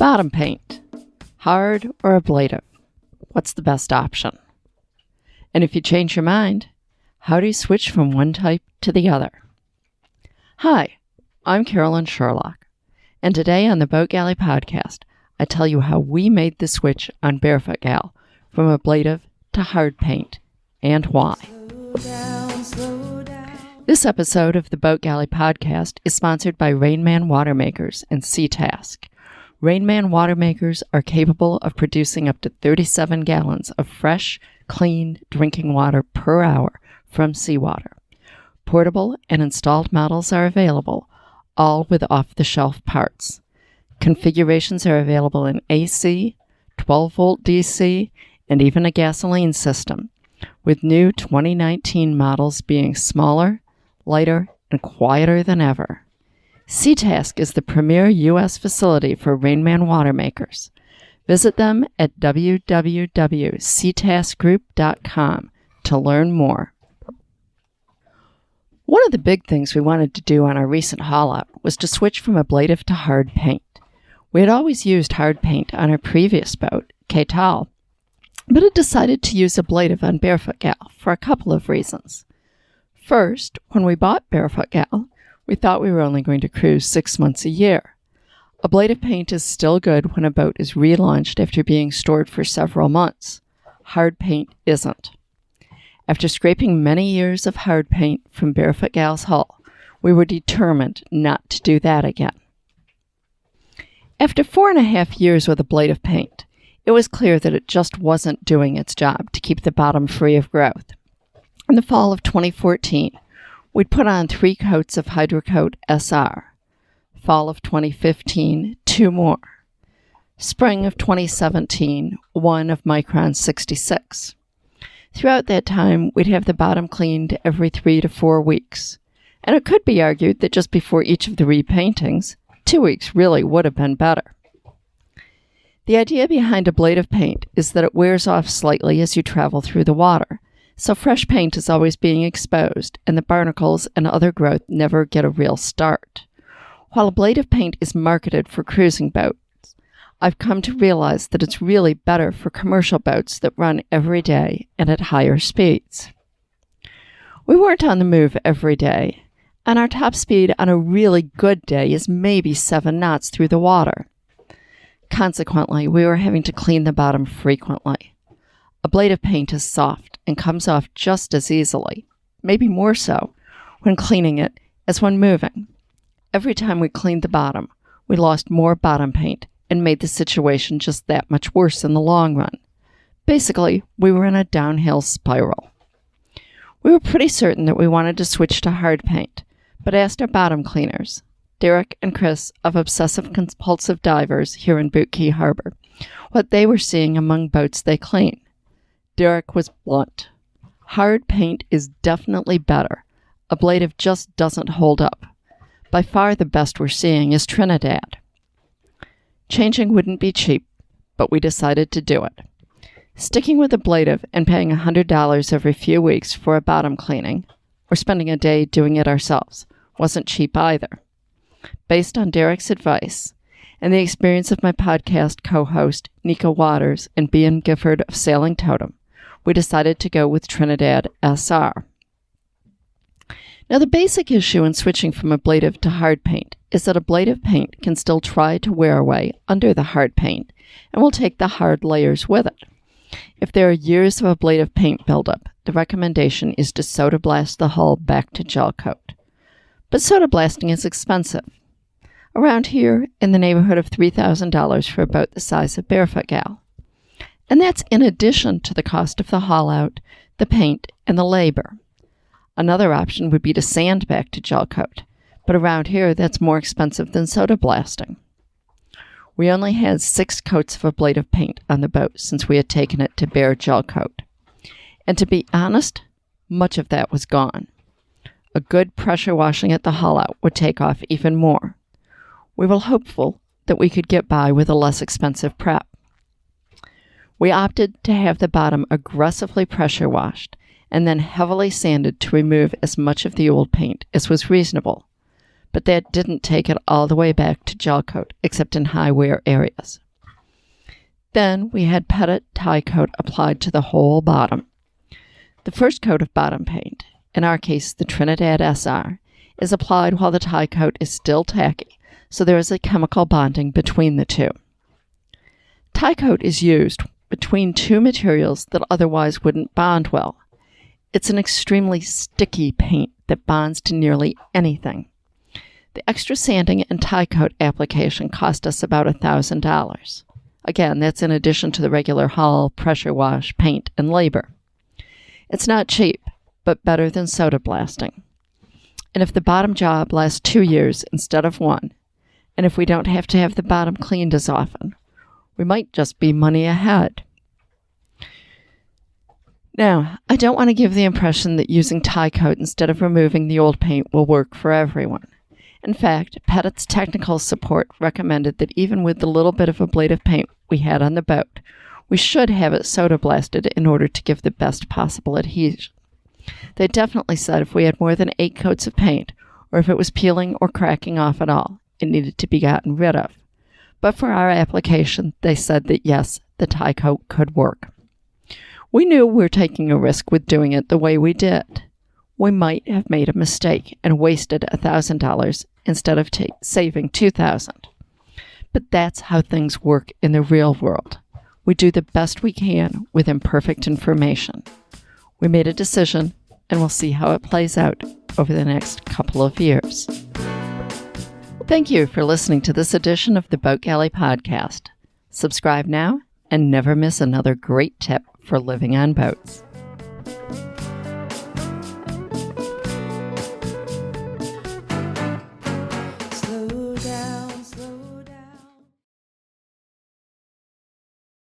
Bottom paint, hard or ablative? What's the best option? And if you change your mind, how do you switch from one type to the other? Hi, I'm Carolyn Sherlock, and today on the Boat Galley podcast, I tell you how we made the switch on Barefoot Gal from ablative to hard paint, and why. Slow down. This episode of the Boat Galley podcast is sponsored by Rainman Watermakers and SeaTask. Rainman Watermakers are capable of producing up to 37 gallons of fresh, clean drinking water per hour from seawater. Portable and installed models are available, all with off-the-shelf parts. Configurations are available in AC, 12-volt DC, and even a gasoline system, with new 2019 models being smaller, lighter, and quieter than ever. SeaTask is the premier U.S. facility for Rainman Watermakers. Visit them at www.seataskgroup.com to learn more. One of the big things we wanted to do on our recent haul-out was to switch from ablative to hard paint. We had always used hard paint on our previous boat, K-Tal, but had decided to use ablative on Barefoot Gal for a couple of reasons. First, when we bought Barefoot Gal, we thought we were only going to cruise 6 months a year. Ablative paint is still good when a boat is relaunched after being stored for several months. Hard paint isn't. After scraping many years of hard paint from Barefoot Gal's hull, we were determined not to do that again. After 4.5 years with ablative paint, it was clear that it just wasn't doing its job to keep the bottom free of growth. In the fall of 2014, we'd put on 3 coats of Hydrocoat SR. Fall of 2015, 2 more. Spring of 2017, 1 of Micron 66. Throughout that time, we'd have the bottom cleaned every 3 to 4 weeks. And it could be argued that just before each of the repaintings, 2 weeks really would have been better. The idea behind ablative paint is that it wears off slightly as you travel through the water, so fresh paint is always being exposed, and the barnacles and other growth never get a real start. While ablative paint is marketed for cruising boats, I've come to realize that it's really better for commercial boats that run every day and at higher speeds. We weren't on the move every day, and our top speed on a really good day is maybe 7 knots through the water. Consequently, we were having to clean the bottom frequently. Ablative paint is soft and comes off just as easily, maybe more so, when cleaning it as when moving. Every time we cleaned the bottom, we lost more bottom paint and made the situation just that much worse in the long run. Basically, we were in a downhill spiral. We were pretty certain that we wanted to switch to hard paint, but asked our bottom cleaners, Derek and Chris of Obsessive-Compulsive Divers here in Boot Key Harbor, what they were seeing among boats they clean. Derek was blunt. Hard paint is definitely better. Ablative just doesn't hold up. By far the best we're seeing is Trinidad. Changing wouldn't be cheap, but we decided to do it. Sticking with ablative and paying $100 every few weeks for a bottom cleaning, or spending a day doing it ourselves, wasn't cheap either. Based on Derek's advice, and the experience of my podcast co-host Nika Waters and Bian Gifford of Sailing Totem, we decided to go with Trinidad SR. Now, the basic issue in switching from ablative to hard paint is that ablative paint can still try to wear away under the hard paint and will take the hard layers with it. If there are years of ablative paint buildup, the recommendation is to soda blast the hull back to gel coat. But soda blasting is expensive. Around here, in the neighborhood of $3,000 for a boat the size of Barefoot Gal. And that's in addition to the cost of the haul-out, the paint, and the labor. Another option would be to sand back to gel coat, but around here that's more expensive than soda blasting. We only had 6 coats of ablative paint on the boat since we had taken it to bare gel coat. And to be honest, much of that was gone. A good pressure washing at the haul-out would take off even more. We were hopeful that we could get by with a less expensive prep. We opted to have the bottom aggressively pressure washed and then heavily sanded to remove as much of the old paint as was reasonable. but that didn't take it all the way back to gel coat, except in high wear areas. Then we had Petit tie coat applied to the whole bottom. The first coat of bottom paint, in our case the Trinidad SR, is applied while the tie coat is still tacky, so there is a chemical bonding between the two. Tie coat is used between two materials that otherwise wouldn't bond well. It's an extremely sticky paint that bonds to nearly anything. The extra sanding and tie coat application cost us about $1,000. Again, that's in addition to the regular hull, pressure wash, paint, and labor. It's not cheap, but better than soda blasting. And if the bottom job lasts 2 years instead of 1, and if we don't have to have the bottom cleaned as often, we might just be money ahead. Now, I don't want to give the impression that using tie coat instead of removing the old paint will work for everyone. In fact, Petit's technical support recommended that even with the little bit of ablative paint we had on the boat, we should have it soda blasted in order to give the best possible adhesion. They definitely said if we had more than 8 coats of paint, or if it was peeling or cracking off at all, it needed to be gotten rid of. But for our application, they said that yes, the tie coat could work. We knew we were taking a risk with doing it the way we did. We might have made a mistake and wasted $1,000 instead of saving $2,000. But that's how things work in the real world. We do the best we can with imperfect information. We made a decision, and we'll see how it plays out over the next couple of years. Thank you for listening to this edition of the Boat Galley Podcast. Subscribe now and never miss another great tip for living on boats. Slow down.